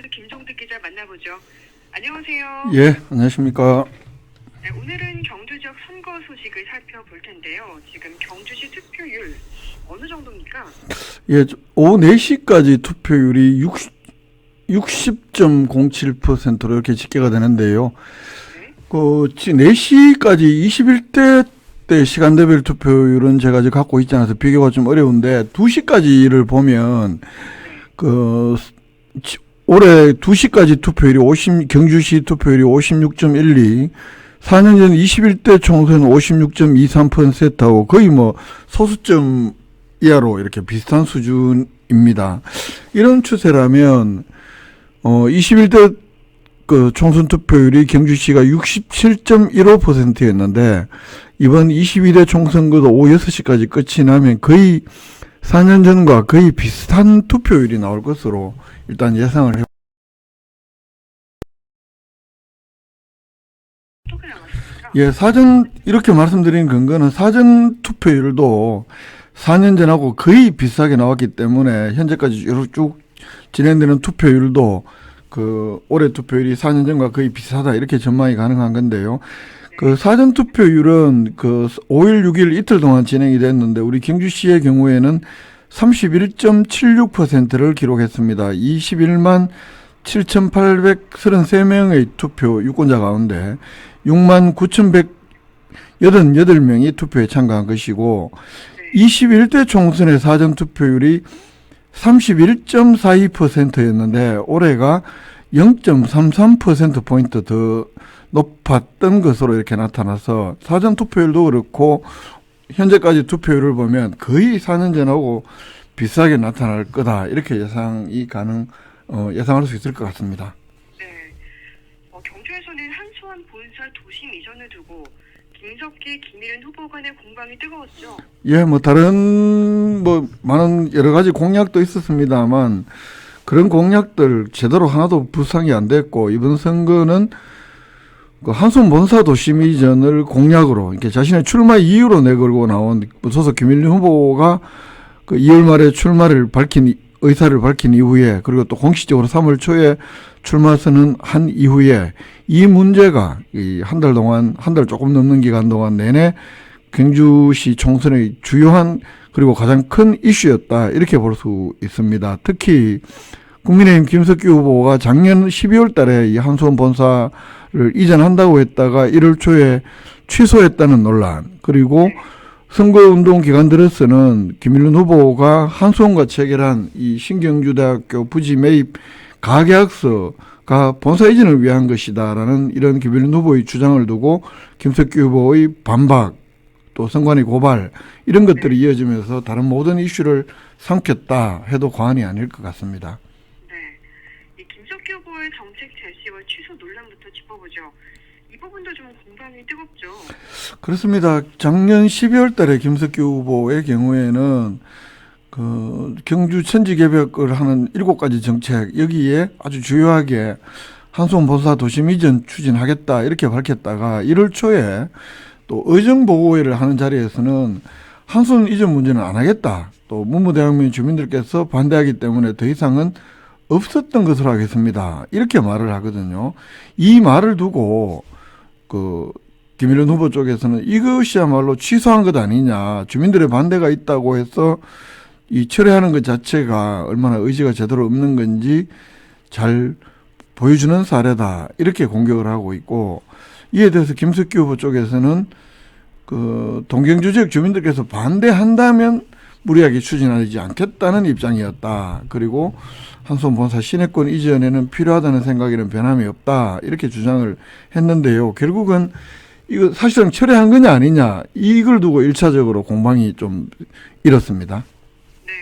리포터 김종득 기자 만나보죠. 안녕하세요. 예, 안녕하십니까. 네, 오늘은 경주 지역 선거 소식을 살펴볼 텐데요. 지금 경주시 투표율 어느 정도입니까? 예, 오후 4시까지 투표율이 60.07%로 이렇게 집계가 되는데요. 네. 4시까지 21대 때 시간대별 투표율은 제가 아직 갖고 있지 않아서 비교가 좀 어려운데 2시까지를 보면 올해 2시까지 투표율이 경주시 투표율이 56.12, 4년 전 21대 총선 56.23%하고 거의 소수점 이하로 이렇게 비슷한 수준입니다. 이런 추세라면 21대 총선 투표율이 경주시가 67.15%였는데 이번 22대 총선거도 오후 6시까지 끝이 나면 거의 4년 전과 거의 비슷한 투표율이 나올 것으로 일단 예상을 해요. 예, 이렇게 말씀드린 근거는 사전 투표율도 4년 전하고 거의 비슷하게 나왔기 때문에 현재까지 쭉 진행되는 투표율도 올해 투표율이 4년 전과 거의 비슷하다 이렇게 전망이 가능한 건데요. 사전 투표율은 5일, 6일 이틀 동안 진행이 됐는데 우리 경주시의 경우에는 31.76%를 기록했습니다. 21만 7,833명의 투표 유권자 가운데 6만 9,188명이 투표에 참가한 것이고 21대 총선의 사전 투표율이 31.42%였는데 올해가 0.33%포인트 더 높았던 것으로 이렇게 나타나서 사전 투표율도 그렇고 현재까지 투표율을 보면 거의 4년 전하고 비슷하게 나타날 거다 이렇게 예상할 수 있을 것 같습니다. 네, 경주에서는 한수원 본사 도심 이전을 두고 김석기, 김일은 후보 간의 공방이 뜨거웠죠. 예, 다른 많은 여러 가지 공약도 있었습니다만 그런 공약들 제대로 하나도 부상이 안 됐고 이번 선거는 한수원 본사 도심 이전을 공약으로 이렇게 자신의 출마 이유로 내걸고 나온 소속 김일린 후보가 2월 말에 의사를 밝힌 이후에 그리고 또 공식적으로 3월 초에 출마 선언한 이후에 이 문제가 한 달 조금 넘는 기간 동안 내내 경주시 총선의 주요한 그리고 가장 큰 이슈였다 이렇게 볼 수 있습니다. 특히 국민의힘 김석기 후보가 작년 12월 달에 이 한수원 본사를 이전한다고 했다가 1월 초에 취소했다는 논란, 그리고 선거운동 기간 들어서는 김일륜 후보가 한수원과 체결한 이 신경주대학교 부지 매입 가계약서가 본사 이전을 위한 것이다라는 이런 김일륜 후보의 주장을 두고 김석기 후보의 반박, 또 선관위 고발 이런 것들이 이어지면서 다른 모든 이슈를 삼켰다 해도 과언이 아닐 것 같습니다. 네, 이 김석기 후보의 정책 제시와 취소 논란부터 짚어보죠. 이 부분도 좀 공방이 뜨겁죠. 그렇습니다. 작년 12월 달에 김석기 후보의 경우에는 경주 천지 개벽을 하는 7가지 정책 여기에 아주 주요하게 한수원 본사 도심 이전 추진하겠다 이렇게 밝혔다가 1월 초에 또 의정보고회를 하는 자리에서는 한수원 이전 문제는 안 하겠다. 또 문무대학민 주민들께서 반대하기 때문에 더 이상은 없었던 것으로 하겠습니다. 이렇게 말을 하거든요. 이 말을 두고 김일륜 후보 쪽에서는 이것이야말로 취소한 것 아니냐. 주민들의 반대가 있다고 해서 이 철회하는 것 자체가 얼마나 의지가 제대로 없는 건지 잘 보여주는 사례다. 이렇게 공격을 하고 있고 이에 대해서 김석기 후보 쪽에서는 동경주 지역 주민들께서 반대한다면 무리하게 추진하지 않겠다는 입장이었다. 그리고 한수원 본사 시내권 이전에는 필요하다는 생각에는 변함이 없다. 이렇게 주장을 했는데요. 결국은 이거 사실상 철회한 거냐 아니냐 이걸 두고 1차적으로 공방이 좀 일었습니다. 네,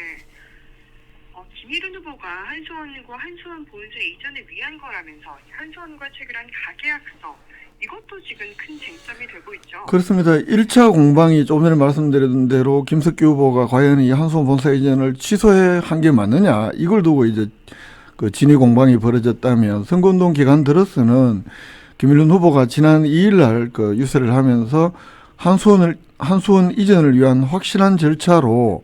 김일은 후보가 한수원과 한수원 본사 이전을 위한 거라면서 한수원과 체결한 가계약서 이것도 지금 큰 쟁점이 되고 있죠. 그렇습니다. 1차 공방이 조금 전에 말씀드린 대로 김석기 후보가 과연 이 한수원 본사 이전을 취소한 게 맞느냐 이걸 두고 이제 진위 공방이 벌어졌다면 선거운동 기간 들어서는 김일륜 후보가 지난 2일 날 유세를 하면서 한수원 이전을 위한 확실한 절차로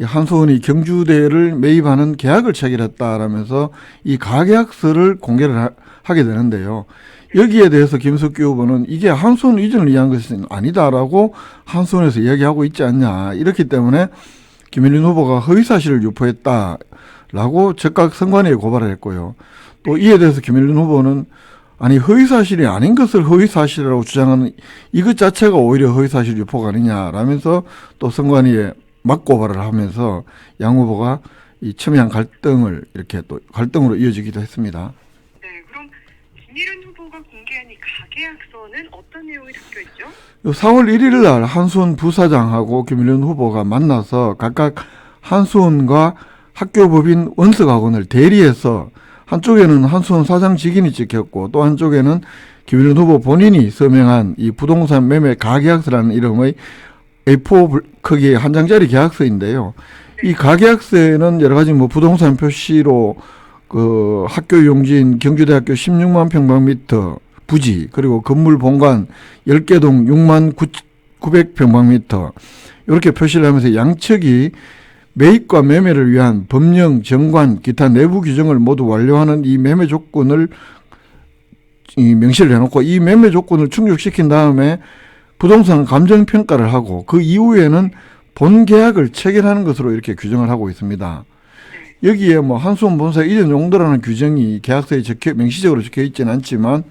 이 한수원이 경주대를 매입하는 계약을 체결했다라면서 이 가계약서를 공개를 하게 되는데요. 여기에 대해서 김석규 후보는 이게 한수원 이전을 위한 것은 아니다라고 한수원에서 이야기하고 있지 않냐. 이렇기 때문에 김일린 후보가 허위사실을 유포했다라고 즉각 선관위에 고발을 했고요. 또 이에 대해서 김일린 후보는 아니 허위사실이 아닌 것을 허위사실이라고 주장하는 이것 자체가 오히려 허위사실 유포가 아니냐라면서 또 선관위에 맞고발을 하면서 양 후보가 이 첨예한 갈등을 이렇게 또 갈등으로 이어지기도 했습니다. 네, 그럼 김일은 후보가 공개한 이 가계약서는 어떤 내용이 담겨 있죠? 4월 1일 날 한수원 부사장하고 김일린 후보가 만나서 각각 한수원과 학교법인 원석학원을 대리해서 한쪽에는 한수원 사장 직인이 찍혔고 또 한쪽에는 김일린 후보 본인이 서명한 이 부동산 매매 가계약서라는 이름의 A4 크기의 한 장짜리 계약서인데요. 이 가계약서에는 여러 가지 뭐 부동산 표시로 그 학교 용지인 경주대학교 16만 평방미터 부지 그리고 건물 본관 10개 동 6만 900평방미터 이렇게 표시를 하면서 양측이 매입과 매매를 위한 법령, 정관, 기타 내부 규정을 모두 완료하는 이 매매 조건을 명시를 해놓고 이 매매 조건을 충족시킨 다음에 부동산 감정평가를 하고 그 이후에는 본 계약을 체결하는 것으로 이렇게 규정을 하고 있습니다. 여기에 뭐 한수원 본사 이전 용도라는 규정이 계약서에 명시적으로 적혀 있지는 않지만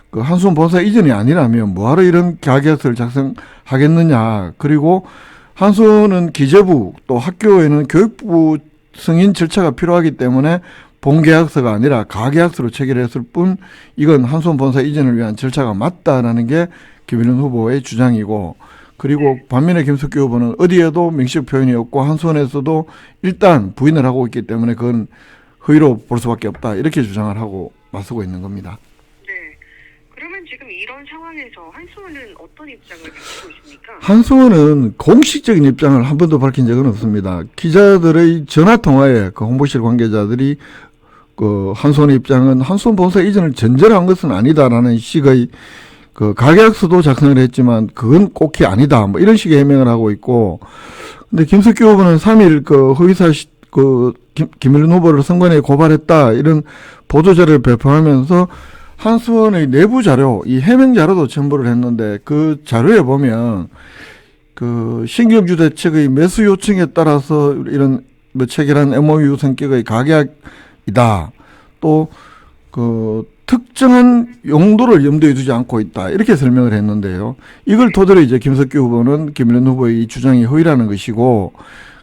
그 한수원 본사 이전이 아니라면 뭐하러 이런 가계약서를 작성하겠느냐. 그리고 한수원은 기재부 또 학교에는 교육부 승인 절차가 필요하기 때문에 본계약서가 아니라 가계약서로 체결했을 뿐 이건 한수원 본사 이전을 위한 절차가 맞다라는 게 김일린 후보의 주장이고 그리고 반면에 김석규 후보는 어디에도 명시적 표현이 없고 한수원에서도 일단 부인을 하고 있기 때문에 그건 허위로 볼 수밖에 없다 이렇게 주장을 하고 맞서고 있는 겁니다. 네. 그러면 지금 이런 상황에서 한수원은 어떤 입장을 가지고 있습니까? 한수원은 공식적인 입장을 한 번도 밝힌 적은 없습니다. 기자들의 전화 통화에 그 홍보실 관계자들이 그 한수원의 입장은 한수원 본사 이전을 전제한 것은 아니다라는 식의 그 가계약서도 작성을 했지만 그건 꼭히 아니다. 뭐 이런 식의 해명을 하고 있고, 근데 김석규 후보는 3일 그 허위사실 김일린 후보를 선관위에 고발했다 이런 보도자료를 배포하면서 한수원의 내부 자료, 이 해명 자료도 첨부를 했는데 그 자료에 보면 그 신경주 대책의 매수 요청에 따라서 이런 뭐 체결한 MOU 성격의 가계약이다. 또 그 특정한 용도를 염두에 두지 않고 있다. 이렇게 설명을 했는데요. 이걸 토대로 이제 김석규 후보는 김일린 후보의 이 주장이 허위라는 것이고,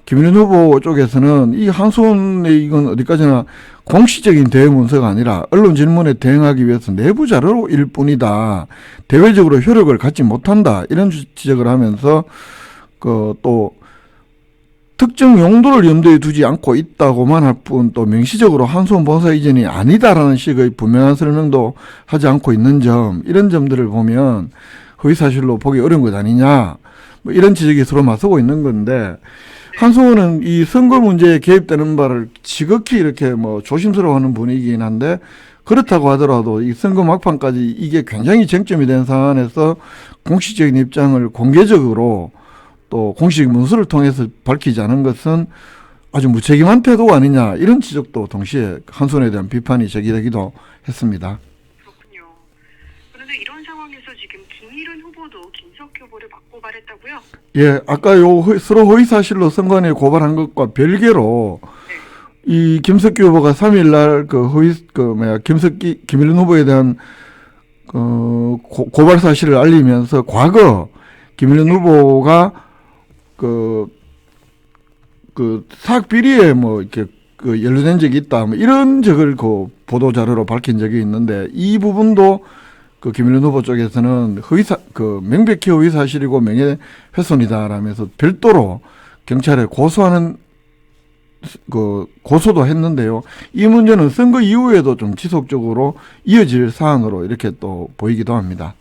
김일린 후보 쪽에서는 이 한수원의 이건 어디까지나 공식적인 대응 문서가 아니라 언론 질문에 대응하기 위해서 내부 자료일 뿐이다. 대외적으로 효력을 갖지 못한다. 이런 지적을 하면서 그 또 특정 용도를 염두에 두지 않고 있다고만 할 뿐 또 명시적으로 한수원 본사 이전이 아니다라는 식의 분명한 설명도 하지 않고 있는 점, 이런 점들을 보면 허위사실로 보기 어려운 것 아니냐, 뭐 이런 지적이 서로 맞서고 있는 건데, 한수원은 이 선거 문제에 개입되는 바를 지극히 이렇게 뭐 조심스러워하는 분위기긴 한데, 그렇다고 하더라도 이 선거 막판까지 이게 굉장히 쟁점이 된 상황에서 공식적인 입장을 공개적으로 또 공식 문서를 통해서 밝히지 않은 것은 아주 무책임한 태도 아니냐, 이런 지적도 동시에 한수원에 대한 비판이 제기되기도 했습니다. 그렇군요. 그런데 이런 상황에서 지금 김일은 후보도 김석규 후보를 맞고발했다고요? 예, 아까 서로 허위 사실로 선관위에 고발한 것과 별개로 이 김석규 후보가 3일 날 김일린 후보에 대한 고발 사실을 알리면서 과거 김일린 후보가 사학 비리에 뭐 이렇게 연루된 적이 있다, 뭐 이런 적을 보도 자료로 밝힌 적이 있는데, 이 부분도 김일린 후보 쪽에서는 명백히 허위 사실이고 명예훼손이다라면서 별도로 경찰에 고소하는 고소도 했는데요. 이 문제는 선거 이후에도 좀 지속적으로 이어질 사안으로 이렇게 또 보이기도 합니다.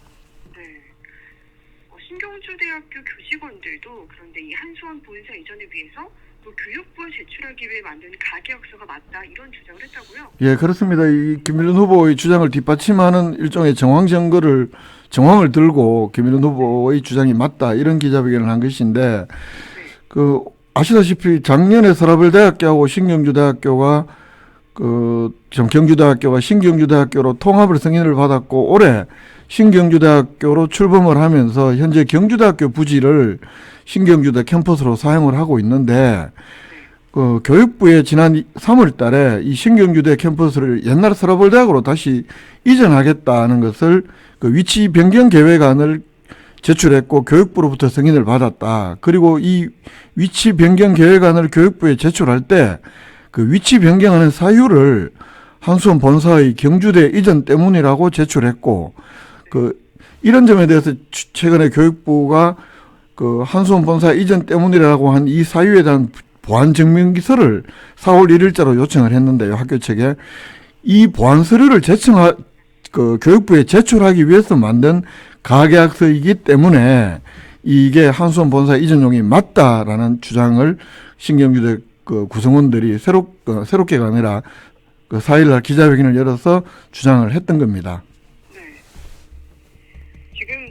신경주대학교 교직원들도 그런데 이 한수원 본사 이전을 위해서 교육부에 제출하기 위해 만든 가계약서가 맞다, 이런 주장을 했다고요? 예, 그렇습니다. 이 김일린 후보의 주장을 뒷받침하는 일종의 정황을 들고 김일린 후보의 주장이 맞다, 이런 기자회견을 한 것인데, 아시다시피 작년에 서라벌대학교하고 신경주대학교가 경주대학교가 신경주대학교로 통합을 승인을 받았고 올해 신경주대학교로 출범을 하면서 현재 경주대학교 부지를 신경주대 캠퍼스로 사용을 하고 있는데 교육부에 지난 3월 달에 이 신경주대 캠퍼스를 옛날 서라벌대학으로 다시 이전하겠다는 것을 위치 변경 계획안을 제출했고 교육부로부터 승인을 받았다. 그리고 이 위치 변경 계획안을 교육부에 제출할 때 그 위치 변경하는 사유를 한수원 본사의 경주대 이전 때문이라고 제출했고 이런 점에 대해서 최근에 교육부가 한수원 본사 이전 때문이라고 한 이 사유에 대한 보안 증명기서를 4월 1일자로 요청을 했는데요. 학교 측에 이 보안 서류를 교육부에 제출하기 위해서 만든 가계약서이기 때문에 이게 한수원 본사 이전용이 맞다라는 주장을 신경주대 구성원들이 새롭게가 아니라 4일날 기자회견을 열어서 주장을 했던 겁니다. 네. 지금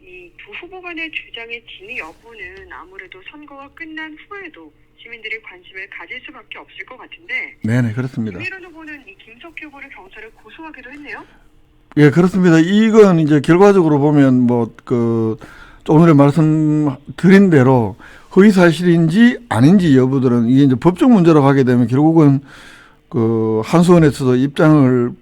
이 두 후보 간의 주장의 진위 여부는 아무래도 선거가 끝난 후에도 시민들이 관심을 가질 수밖에 없을 것 같은데. 네네, 그렇습니다. 김일원 후보는 이 김석희 후보를 경찰에 고소하기도 했네요. 예, 그렇습니다. 이건 이제 결과적으로 보면 조금 전에 말씀드린 대로 허위 사실인지 아닌지 여부들은 이게 이제 법적 문제로 가게 되면 결국은 한수원에서도 입장을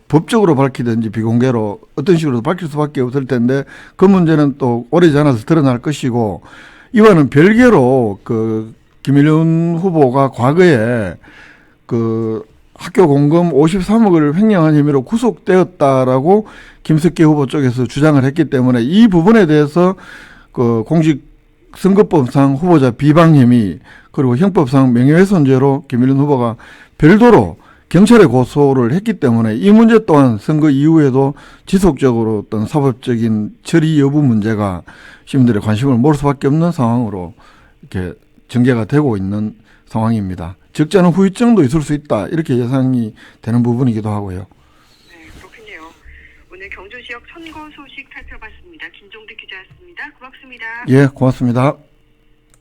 법적으로 밝히든지 비공개로 어떤 식으로 밝힐 수밖에 없을 텐데 그 문제는 또 오래지 않아서 드러날 것이고 이와는 별개로 김일원 후보가 과거에 학교 공금 53억을 횡령한 혐의로 구속되었다라고 김석기 후보 쪽에서 주장을 했기 때문에 이 부분에 대해서 공직선거법상 후보자 비방 혐의 그리고 형법상 명예훼손죄로 김일원 후보가 별도로 경찰에 고소를 했기 때문에 이 문제 또한 선거 이후에도 지속적으로 어떤 사법적인 처리 여부 문제가 시민들의 관심을 모을 수밖에 없는 상황으로 이렇게 전개가 되고 있는 상황입니다. 적지 않은 후유증도 있을 수 있다. 이렇게 예상이 되는 부분이기도 하고요. 네, 그렇군요. 오늘 경주 지역 선거 소식 살펴봤습니다. 김종득 기자였습니다. 고맙습니다. 예, 고맙습니다.